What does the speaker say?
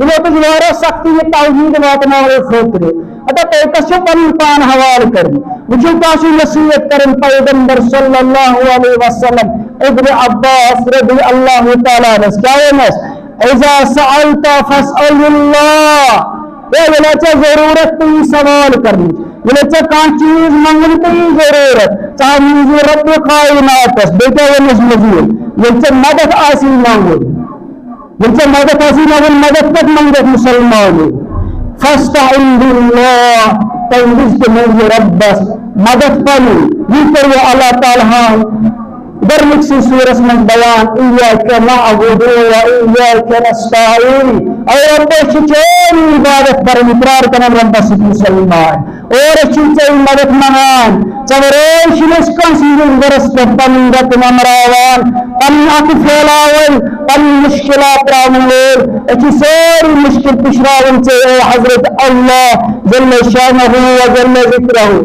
वोतुच वारियाह सख्ती ये तौहीद वातनावे खौतरे अतः तोय कशो पन पान हवाल कर वुचो काशु नसीहत करन पैगंबर सल्लल्लाहु अलैहि वसल्लम इब्न अब्बास रज़ी अल्लाहु तआला अन्हु क्या वनस इज़ा सअलता फस्अलिल्लाह ये वलचा जरूरत तो सवाल करनी वलचा का चीज मंगनी तो जरूरत चाहे रब कायनात बेटा वनस मजूर वलचा मदद आसी मांगो वलचा मदद आसी मांगो मदद तक मंगत मुसलमान फस्तईन बिल्लाह तंजिज मंग रब्बस मदद पानी ये करो अल्लाह ताला दरमिक्सी सूरत में बयान इय्याका नअबुदु व इय्याका नस्तईन और रब्बे चिचेन इबादत पर इकरार करन रब्बस मुसलमान और चिचेन मदद मंगान चवरे शिलस कंसीजन दरस पर पंगत नमरावान पन अक फैलावन पन मुश्किला प्रावल एची सारी मुश्किल पिछरावन से हजरत अल्लाह जल्ल शानहु व जल्ल जिक्रहु।